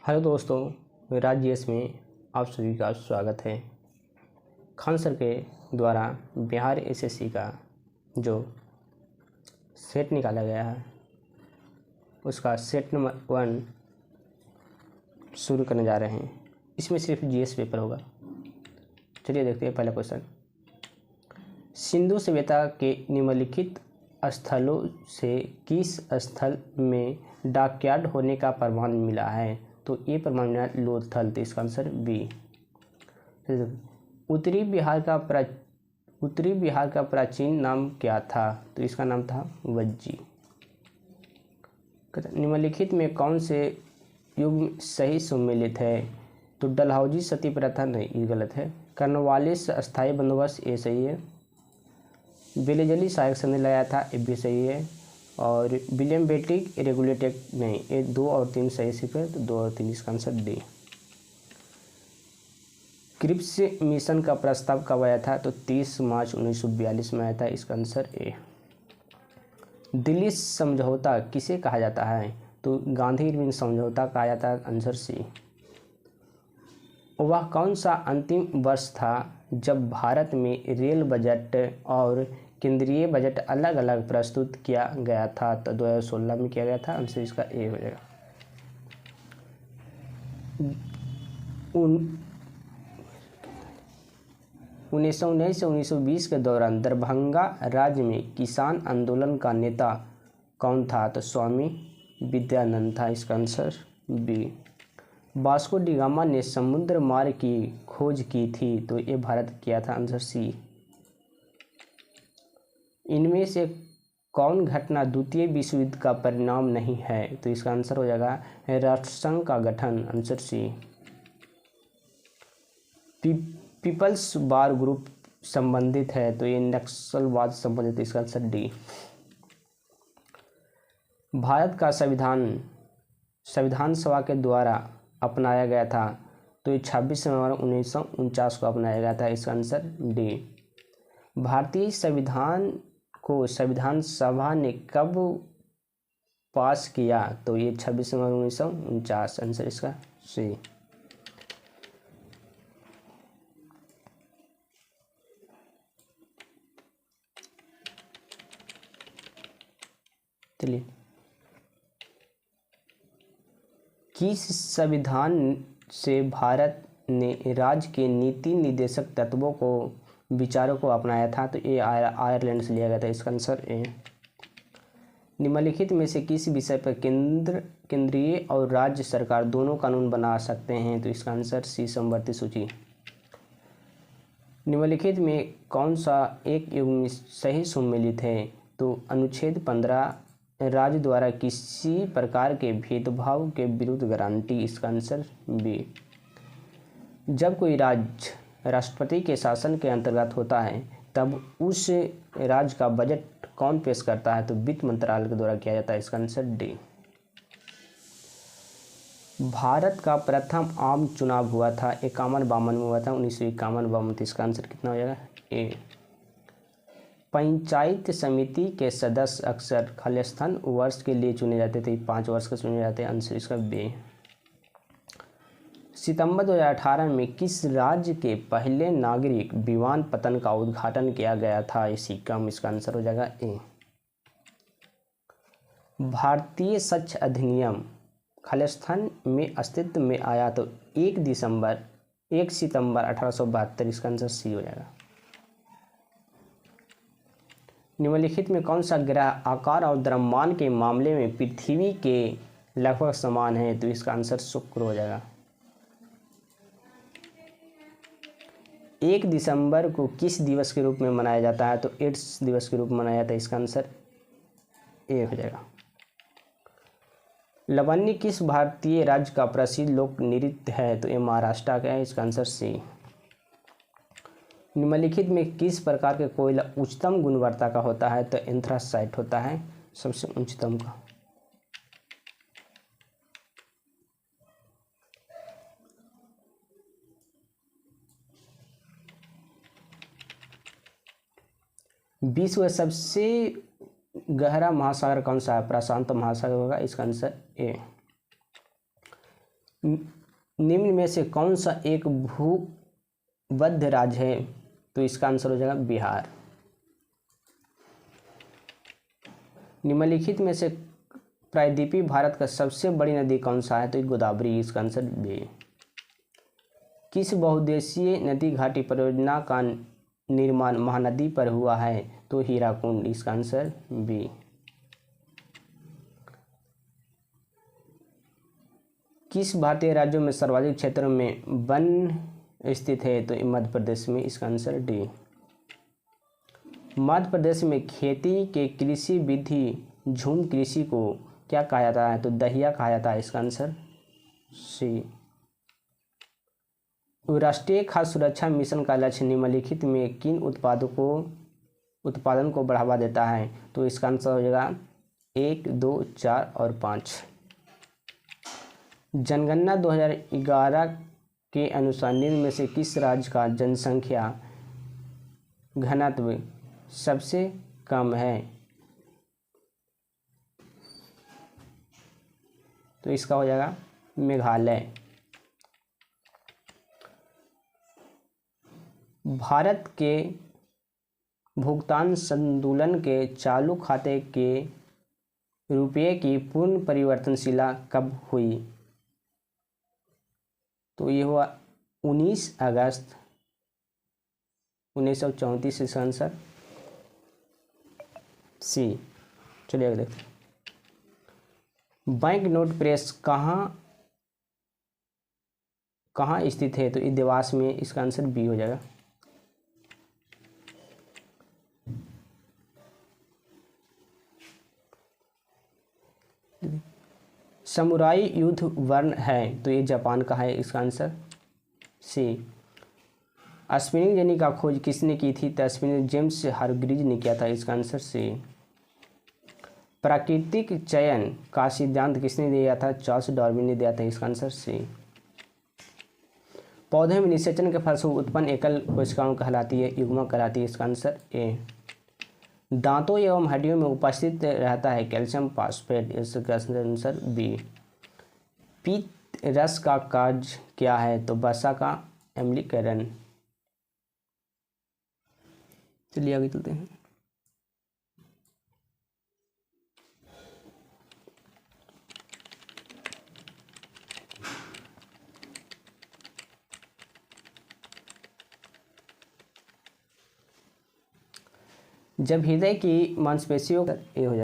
Hello दोस्तों, राज GS में आप सभी का स्वागत है। खान सर के द्वारा बिहार एसएससी का जो सेट निकाला गया है उसका सेट नंबर 1 शुरू करने जा रहे हैं। इसमें सिर्फ जीएस पेपर होगा। चलिए देखते हैं पहला क्वेश्चन। सिंधु सभ्यता के निम्नलिखित स्थलों से किस स्थल में डॉकयार्ड होने का प्रमाण मिला है? तो ये प्रमाण मिला लोथल, तो इसका आंसर बी। उत्तरी बिहार का प्राचीन नाम क्या था? तो इसका नाम था वज्जी। निम्नलिखित में कौन से युग सही सम्मिलित है? तो डलहौजी सती प्रथा नहीं, ये गलत है। कर्नवालिस अस्थायी बंदोबस्त, ये सही है। बेलेजली सहायक संधि लगाया था, ये भी सही है। और विलियम बेटिक रेगुलेटेड नहीं, ये 2 और 3 सही सिर्फ है, तो 2 और 3 इसका आंसर डी। क्रिप्स मिशन का प्रस्ताव कब आया था? तो 30 मार्च 1942 में आया था, इसका आंसर ए। दिल्ली समझौता किसे कहा जाता है? तो गांधी इरविन समझौता कहा जाता है, आंसर सी। वह कौन सा अंतिम वर्ष था जब भारत में रेल बजट और केंद्रीय बजट अलग अलग प्रस्तुत किया गया था? तो 2016 में किया गया था, आंसर इसका ए हो जाएगा। 1919 से 1920 के दौरान दरभंगा राज्य में किसान आंदोलन का नेता कौन था? तो स्वामी विद्यानंद था, इसका answer B. Vasco da Gama ने समुद्र मार्ग की खोज की थी, तो ये भारत किया था, आंसर सी। इनमें से कौन घटना द्वितीय विश्व युद्ध का परिणाम नहीं है? तो इसका आंसर हो जाएगा राष्ट्रसंघ का गठन, आंसर सी। पीपल्स बार ग्रुप संबंधित है, तो ये नक्सलवाद संबंधित, इसका आंसर डी। भारत का संविधान सभा के द्वारा अपनाया गया था, तो ये 26 नवंबर 1949 को अपनाया गया था, इसका आंसर डी। भारतीय संविधान को संविधान सभा ने कब पास किया? तो ये 26 नवंबर 1949, आंसर इसका सी। चलिए, किस संविधान से भारत ने राज्य के नीति निर्देशक तत्वों को विचारों को अपनाया था? तो ये आयरलैंड से लिया गया था, इसका आंसर ए। निम्नलिखित में से किस विषय पर केंद्रीय और राज्य सरकार दोनों कानून बना सकते हैं? तो इसका आंसर सी, समवर्ती सूची। निम्नलिखित में कौन सा एक युग में सही सम्मिलित है? तो अनुच्छेद 15 राज्य द्वारा किसी प्रकार के भेदभाव के विरुद्ध गारंटी, इसका आंसर बी। जब कोई राज्य राष्ट्रपति के शासन के अंतर्गत होता है तब उस राज्य का बजट कौन पेश करता है? तो वित्त मंत्रालय के द्वारा किया जाता है, इसका आंसर डी। भारत का प्रथम आम चुनाव हुआ था 51-52 में हुआ था, 1951-52, इसका आंसर कितना हो जाएगा? ए। पंचायत समिति के सदस्य अक्सर खालिस्तान वर्ष के लिए चुने जाते थे, 5 वर्ष के चुने जाते हैं, आंसर इसका बी। सितंबर 2018 में किस राज्य के पहले नागरिक विमानपत्तन का उद्घाटन किया गया था? सिक्किम, इसका आंसर हो जाएगा ए। भारतीय शस्त्र अधिनियम खालिस्तान में अस्तित्व में आया तो 1 सितंबर 1872, इसका आंसर सी हो जाएगा। निम्नलिखित में कौन सा ग्रह आकार और द्रव्यमान के मामले में पृथ्वी के लगभग समान है? तो इसका आंसर शुक्र हो जाएगा। 1 दिसंबर को किस दिवस के रूप में मनाया जाता है? तो एड्स दिवस के रूप में मनाया जाता है, इसका आंसर ए हो जाएगा। लवन्य किस भारतीय राज्य का प्रसिद्ध लोक नृत्य है? तो ये महाराष्ट्र का है, इसका आंसर सी। निम्नलिखित में किस प्रकार के कोयला उच्चतम गुणवत्ता का होता है? तो एंथ्रासाइट होता है सबसे उच्चतम का। विश्व का सबसे गहरा महासागर कौन सा है? प्रशांत महासागर होगा, इसका आंसर ए। निम्न में से कौन सा एक भूमध्य राज्य है? तो इसका आंसर हो जाएगा बिहार। निम्नलिखित में से प्रायद्वीपीय भारत का सबसे बड़ी नदी कौन सा है? तो गोदावरी, इसका आंसर बी। किस बहुउद्देशीय नदी घाटी परियोजना का निर्माण महानदी पर हुआ है? तो हीराकुंड, इसका आंसर बी। किस भारतीय राज्यों में सर्वाधिक क्षेत्रों में वन स्थित है? तो मध्य प्रदेश में, इसका आंसर डी। मध्य प्रदेश में खेती के कृषि विधि झूम कृषि को क्या कहा जाता है? तो दहिया कहा जाता है, इसका आंसर सी। राष्ट्रीय खाद्य सुरक्षा मिशन का लक्ष्य निम्नलिखित में किन उत्पादन को बढ़ावा देता है? तो इसका आंसर हो जाएगा 1, 2, 4 और 5। जनगणना 2011 के अनुसार निम्न में से किस राज्य का जनसंख्या घनत्व सबसे कम है? तो इसका हो जाएगा मेघालय। भारत के भुगतान संतुलन के चालू खाते के रुपये की पूर्ण परिवर्तनशीलता कब हुई? तो ये हुआ 19 अगस्त 1934, इसका आंसर सी। चलिए आगे देखते हैं। बैंक नोट प्रेस कहाँ स्थित है? तो ये देवास में, इसका आंसर बी हो जाएगा। समुराई युद्ध वर्ण है? तो ये जापान का है, इसका आंसर सी। स्पिनिंग जेनी का खोज किसने की थी? तो स्पिनिंग जेम्स हारग्रीव्स ने किया था, इसका आंसर सी। प्राकृतिक चयन का सिद्धांत किसने दिया था? चार्ल्स डार्विन ने दिया था, इसका आंसर सी। पौधे में निषेचन के फलस्वरूप उत्पन्न एकल कोशिकाओं कहलाती है युग्मक कहलाती है, इसका आंसर ए। दांतों एवं हड्डियों में उपस्थित रहता है कैल्शियम फॉस्फेट, इसका आंसर बी। पीत रस का कार्य क्या है? तो वसा का अम्लीकरण। चलिए आगे चलते हैं। जब हृदय की मांसपेशियों ये हो जाए